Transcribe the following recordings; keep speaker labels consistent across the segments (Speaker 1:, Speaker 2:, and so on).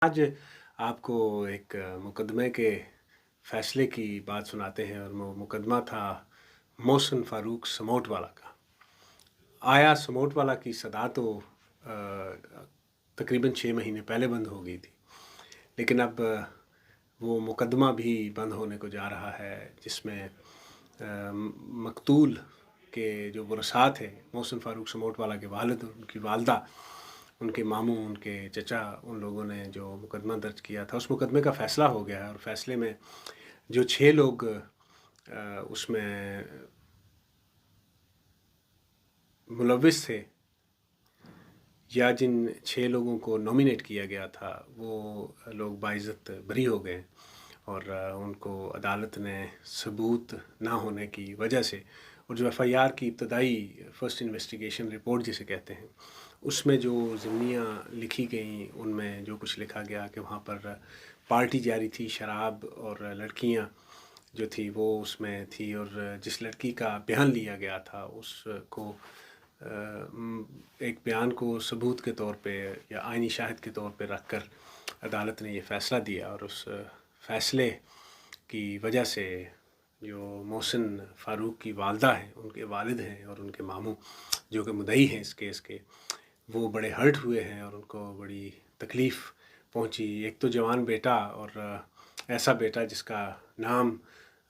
Speaker 1: आज आपको एक मुकदमे के फ़ैसले की बात सुनाते हैं और वो मुकदमा था मोहसिन फ़ारूक समोटवाला का। आया समोटवाला की सदा तो तकरीबन 6 महीने पहले बंद हो गई थी, लेकिन अब वो मुकदमा भी बंद होने को जा रहा है जिसमें मकतूल के जो वरसा थे मोहसिन फ़ारूक समोटवाला के वालिद और उनकी वालदा, उनके मामू, उनके चचा, उन लोगों ने जो मुकदमा दर्ज किया था उस मुकदमे का फ़ैसला हो गया है और फ़ैसले में जो 6 लोग उसमें मुलव्विस थे या जिन 6 लोगों को नॉमिनेट किया गया था वो लोग बाइज़्ज़त बरी हो गए और उनको अदालत ने सबूत ना होने की वजह से और जो एफ़आईआर की इब्तदाई फ़र्स्ट इन्वेस्टिगेशन रिपोर्ट जिसे कहते हैं उसमें जो ज़िम्मियाँ लिखी गईं उनमें जो कुछ लिखा गया कि वहाँ पर पार्टी जारी थी, शराब और लड़कियाँ जो थी वो उसमें थी और जिस लड़की का बयान लिया गया था उसको एक बयान को सबूत के तौर पे या आइनी शाहिद के तौर पे रख कर अदालत ने ये फ़ैसला दिया और उस फ़ैसले की वजह से जो मोहसिन फ़ारूक की वालदा हैं, उनके वालिद हैं और उनके मामू जो कि मुद्दई हैं इस केस के, वो बड़े हर्ट हुए हैं और उनको बड़ी तकलीफ़ पहुंची। एक तो जवान बेटा और ऐसा बेटा जिसका नाम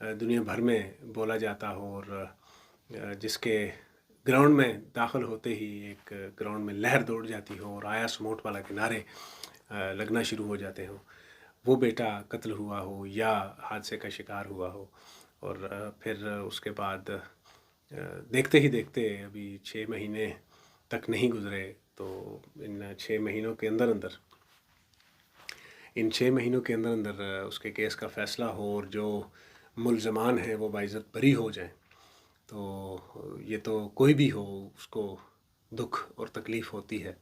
Speaker 1: दुनिया भर में बोला जाता हो और जिसके ग्राउंड में दाखिल होते ही एक ग्राउंड में लहर दौड़ जाती हो और आया समोटवाला के नारे लगना शुरू हो जाते हों, वो बेटा कत्ल हुआ हो या हादसे का शिकार हुआ हो और फिर उसके बाद देखते ही देखते अभी 6 महीने तक नहीं गुज़रे तो इन 6 महीनों के अंदर उसके केस का फ़ैसला हो और जो मुल्ज़मान हैं वो बाइज़्ज़त बरी हो जाएं, तो ये तो कोई भी हो उसको दुख और तकलीफ़ होती है।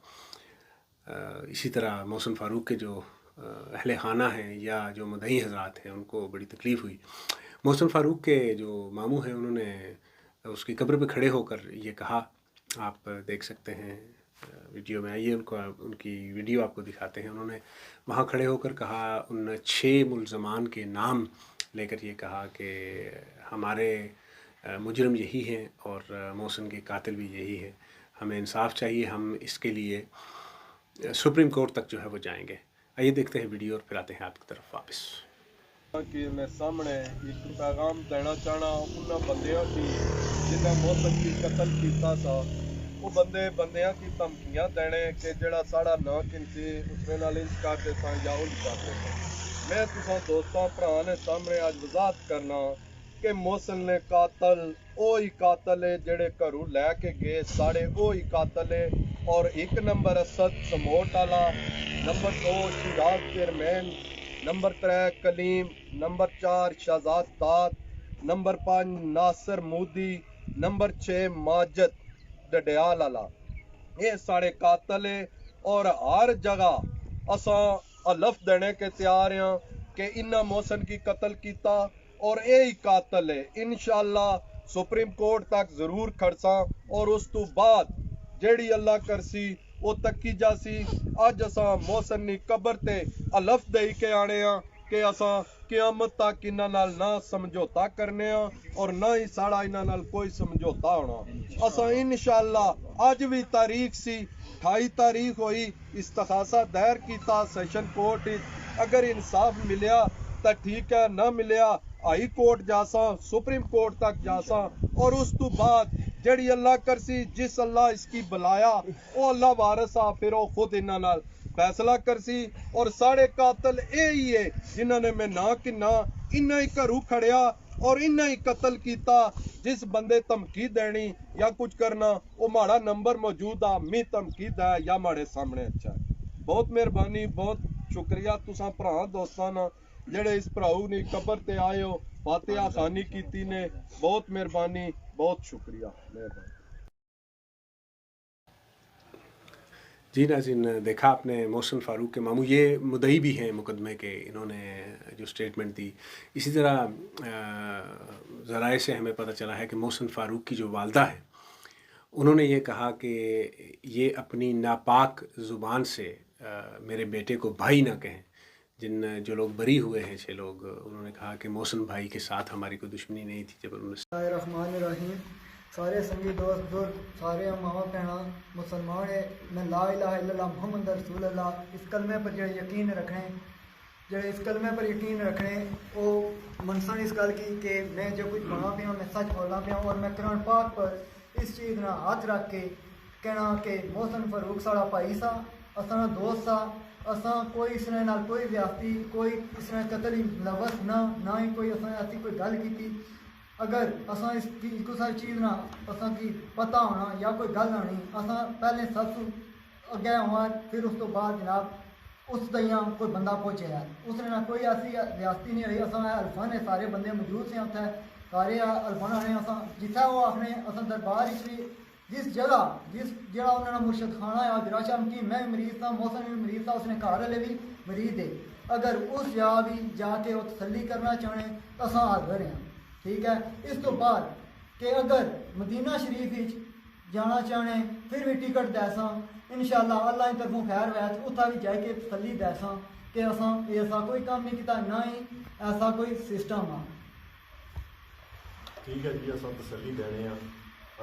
Speaker 1: इसी तरह मोहसिन फ़ारूक के जो अहले ख़ाना हैं या जो मुद्दई हज़रात हैं उनको बड़ी तकलीफ़ हुई। मोहसिन फ़ारूक के जो मामू हैं उन्होंने उसकी कब्र पे खड़े होकर ये कहा, आप देख सकते हैं वीडियो में, आइए उनकी वीडियो आपको दिखाते हैं। उन्होंने वहाँ खड़े होकर कहा, उन 6 मुल्ज़मान के नाम लेकर ये कहा कि हमारे मुजरिम यही हैं और मोहसिन के कातिल भी यही है, हमें इंसाफ चाहिए, हम इसके लिए सुप्रीम कोर्ट तक जो है वो जाएंगे। आइए देखते हैं वीडियो और फिर आते हैं आपकी तरफ वापस।
Speaker 2: कि मैं सामने एक पैगाम देना चाहना उन्होंने बंदियां की जिन्हें मोहसिन की कतल किया था, वो बंदियां की धमकियां देने कि जड़ा साड़ा ना किनसी उसने नाल इंज करते सा या उंज करते सा। मैं तुसा दोस्तों भरा ने सामने आज वजाहत करना कि मोहसिन ने कातल ओ ही कातल है जेड़े घरों लैके गए साढ़े ओ ही कातल है। और 1 नंबर असद समोट वाला, number 2 Shiraz chairman, number 3 Kaleem, number 4 Shahzad Taj, number 5 Nasir Modi, number 6 Majid Dadyal वाला। ये सारे कातल है और हर जगह असा हलफ देने के तैयार हैं कि इन्ना मोहसिन की कत्ल किया और यही कातल है। इंशाअल्लाह सुप्रीम कोर्ट तक जरूर खड़सा और उस तो बाद जेड़ी अल्लाह करसी वो तकी जासी। अज असा मोहसिन नी कबर ते हलफ दई के आने कि असा क़यामत तक इन्हां नाल ना समझौता करने और ना ही साड़ा इन्हां नाल कोई समझौता होना। असा इंशाअल्लाह अज भी तारीख सी 28 तारीख हुई इस्तखासा दायर किया सैशन कोर्ट। अगर इंसाफ मिलिया तो ठीक है, ना मिलिया हाई कोर्ट जासा, सुप्रीम कोर्ट तक जासा और उस तो बाद जड़ी अल्लाह करसी, जिस अल्लाह इसकी बुलाया वो अल्लाह वारस आ, फिर वो खुद इन्हां नाल फैसला करसी। और साढ़े कातल यही है जिन्होंने मैं ना कि ना इन्ना ही घरों खड़िया और इन्ना ही कत्ल किया। जिस बंदे धमकी देनी या कुछ करना वो माड़ा नंबर मौजूद आ, मी धमकी दै या माड़े सामने अच्छा है। बहुत मेहरबानी, बहुत शुक्रिया तुसा भरा दोस्तां ना जेड़े इस भराऊ ने कबर ते आए हो, फातिहा खानी कीती ने। बहुत मेहरबानी, बहुत शुक्रिया, मेहरबानी।
Speaker 1: जी नाज़रीन, देखा आपने मोहसिन फ़ारूक के मामू, ये मुद्दई भी हैं मुकदमे के, इन्होंने जो स्टेटमेंट दी। इसी तरह ज़राए से हमें पता चला है कि मोहसिन फ़ारूक की जो वालदा है उन्होंने ये कहा कि ये अपनी नापाक ज़ुबान से मेरे बेटे को भाई ना कहें। जो लोग बरी हुए हैं 6 लोग, उन्होंने कहा कि मोहसिन भाई के साथ हमारी कोई दुश्मनी नहीं थी जब उन्होंने
Speaker 3: रहमान सारे संगी दोस्त बुजुर्ग सारे मावा भैन मुसलमान है मैं ला इलाहा इल्लल्लाह मुहम्मद रसूल अल्लाह इस कलमे पर जो यकीन रखने ਜਿਹੜੇ ਇਸ ਕਲਮੇ ਪਰ ਯਕੀਨ ਰੱਖਣੇ ਉਹ ਮਨਸਣ ਇਸ ਗੱਲ ਕੀ ਕਿ ਮੈਂ ਜੋ ਕੁਝ ਬਣਾ ਪਿਆ ਮੈਂ ਸੱਚ ਬੋਲਦਾ ਪਿਆ ਔਰ ਮੈਂ ਕੁਰਾਨ ਪਾਕ ਪਰ ਇਸ ਚੀਜ਼ ਨਾਲ ਹੱਥ ਰੱਖ ਕੇ ਕਹਿਣਾ ਕਿ ਮੋਹਸਨ ਫਾਰੂਕ ਸਾਡਾ ਭਾਈ ਸਾ ਅਸਾਂ ਦਾ ਦੋਸਤ ਸਾ ਅਸਾਂ ਕੋਈ ਇਸ ਨਾਲ ਕੋਈ ਜ਼ਿਆਦਤੀ ਕੋਈ ਇਸ ਨਾਲ ਕਤਲ ਹੀ ਲਵਸ ਨਾ ਹੀ ਕੋਈ ਅਸਾਂ ਐਸੀ ਕੋਈ ਗੱਲ ਕੀਤੀ अगर असां इस को सारी चीज़ ना असां की पता होना या कोई गल आनी असां पहले सब अगे हुआ फिर उस तो बाद जनाब उस तइयां कोई बंदा पहुँचे है उसने ना कोई ऐसी रियासती नहीं हुई असां अल्फा ने सारे बंदे मौजूद से उत्थे सारे अल्फा ने असां जिथे वो आखने असां दरबार भी जिस जगह जरा उन्होंने मुर्शद खाना है बिराशा की मैं भी मरीज था मौसम भी मरीज था उसने घर वाले भी मरीज है अगर उस जगह भी जाके वो तसल्ली करना चाहें तो असां हाजिर हैं ठीक है। इस तो बाद कि अगर मदीना शरीफ जाना चाहने फिर भी टिकट दैसा इंशाअल्लाह अल्लाह की तरफों खैर वै उत्था भी जाके तसल्ली दैसा कि असां ऐसा कोई काम नहीं किया ना ही ऐसा कोई सिस्टम आ
Speaker 4: ठीक है जी असां तसल्ली देने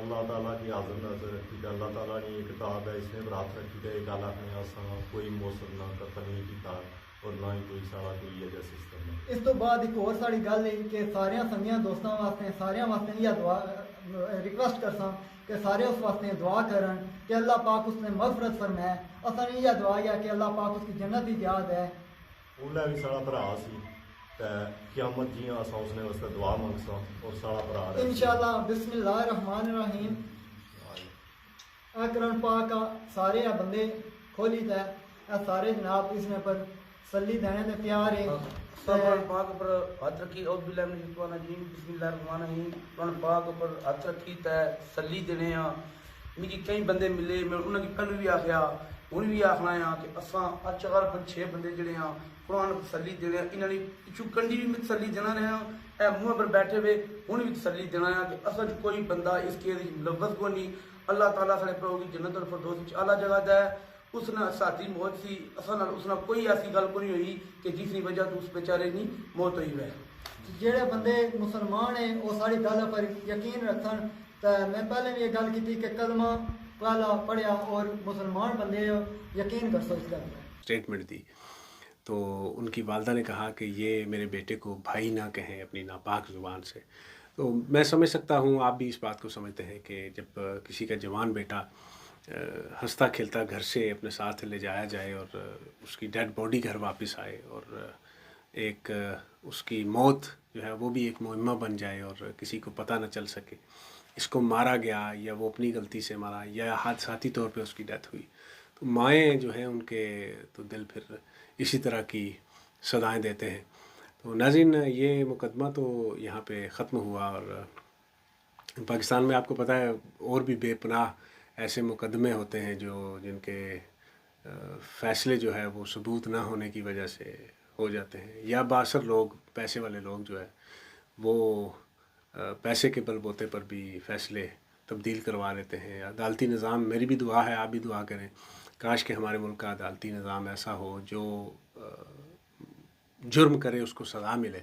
Speaker 4: अल्लाह ताला की हाज़िर नाज़िर रखी दा अल्लाह ताला ने एक किताब है इसने बरात रखी दा गल आखने असां कोई मौसम ना कतल नहीं किया और ना ही कोई साड़ा कोई है सिस्टम है।
Speaker 3: इस तो बाद एक और साड़ी गल है कि सारे संगियां दोस्तों वास्ते सारे वास्ते यह दुआ रिक्वेस्ट करसा कि सारे उस वास्ते दुआ करन कि अल्लाह पाक उसने मगफरत फरमाए असां यह दुआ है कि अल्लाह पाक उसकी जन्नत की याद है
Speaker 4: उन्हें भी साड़ा भरा सी ते क़यामत जियां असां उसने वास्ते दुआ मंगसा और साड़ा भरा
Speaker 3: इंशाअल्लाह बिस्मिल्लाहिर रहमानिर रहीम कुरान पाक का सारे बंदे खोली दा सारे जनाब इसने पर सल्ली देने ते तैयार है
Speaker 5: कुरान पाक पर हाथ रखी औज़ बिल्लाहि मिनश शैतानिर रजीम बिस्मिल्लाहिर रहमानिर रहीम कुरान पाक पर हाथ रखी ते सल्ली देने मिगी कई बंदे मिले मैं उन्होंने पहलू भी आखिया हूँ भी आखना कि असां अज 6 बंदे जड़े कुरान तसल्ली देने इन्होंने पिछू कंडी भी मैं तसल्ली देना रहा ए मुँह पर बैठे हुए हूँ भी तसल्ली देना कि असल कोई बंदा इस केस मुलव्वस को नहीं अल्लाह ताला साढ़े प्रभु की जन्नत और फिरदौस आला जगह दा उसने साथी मौत सी असल उसने कोई ऐसी गल को नहीं हुई कि जिसकी वजह तो उस बेचारे की मौत हुई है
Speaker 3: जेड़े बंदे मुसलमान हैं वो सारी गल पर यकीन रखन तो मैं पहले भी ये गल की कि कलमा पहला पढ़िया और मुसलमान बंदे यकीन कर सकते हैं
Speaker 1: स्टेटमेंट दी तो उनकी वालदा ने कहा कि ये मेरे बेटे को भाई ना कहें अपनी नापाक ज़ुबान से। तो मैं समझ सकता हूँ आप भी इस बात को समझते हैं कि जब किसी का जवान बेटा हंसता खेलता घर से अपने साथ ले जाया जाए और उसकी डेड बॉडी घर वापस आए और एक उसकी मौत जो है वो भी एक मुहिम्मा बन जाए और किसी को पता न चल सके इसको मारा गया या वो अपनी गलती से मारा या हादसाती तौर पे उसकी डेथ हुई तो माएँ जो हैं उनके तो दिल फिर इसी तरह की सदाएं देते हैं। तो नाज़रीन ये मुकदमा तो यहाँ पे ख़त्म हुआ और पाकिस्तान में आपको पता है और भी बेपनाह ऐसे मुकदमे होते हैं जिनके फ़ैसले जो है वो सबूत ना होने की वजह से हो जाते हैं या बासर लोग पैसे वाले लोग जो है वो पैसे के बलबूते पर भी फ़ैसले तब्दील करवा लेते हैं। अदालती निज़ाम मेरी भी दुआ है आप भी दुआ करें काश कि हमारे मुल्क का अदालती निज़ाम ऐसा हो जो जुर्म करे उसको सज़ा मिले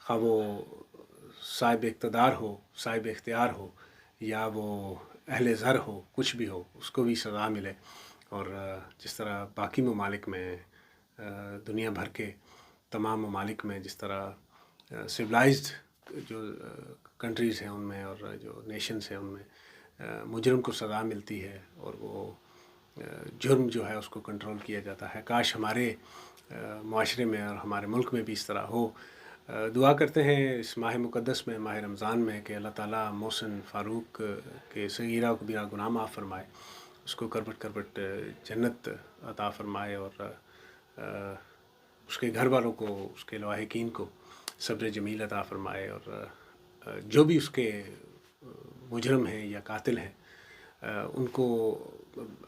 Speaker 1: खा वो साहिब इक़्तिदार हो साहिब इख्तियार हो या वो अहले ज़र हो कुछ भी हो उसको भी सज़ा मिले और जिस तरह बाकी ममालिक में दुनिया भर के तमाम ममालिक में जिस तरह सिविलाइज्ड जो कंट्रीज़ हैं उनमें और जो नेशंस हैं उनमें मुजरम को सज़ा मिलती है और वो जुर्म जो है उसको कंट्रोल किया जाता है। काश हमारे माशरे में और हमारे मुल्क में भी इस तरह हो। दुआ करते हैं इस माह मुक़द्दस में माह रमज़ान में कि अल्लाह ताला मोहसिन फ़ारूक के सगीरा कबीरा गुनाह माफ़ फरमाए उसको करबट जन्नत अता फरमाए और उसके घर वालों को उसके लवाहिकीन को सब्र जमील अता फरमाए और जो भी उसके मुजरम हैं या कातिल हैं उनको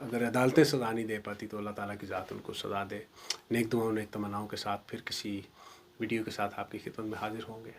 Speaker 1: अगर अदालतें सज़ा नहीं दे पाती तो अल्लाह ताला की ज़ात उनको सज़ा दे। नेक दुआओं नेक तमन्नाओं के साथ फिर किसी वीडियो के साथ आपकी खिदमत में हाजिर होंगे।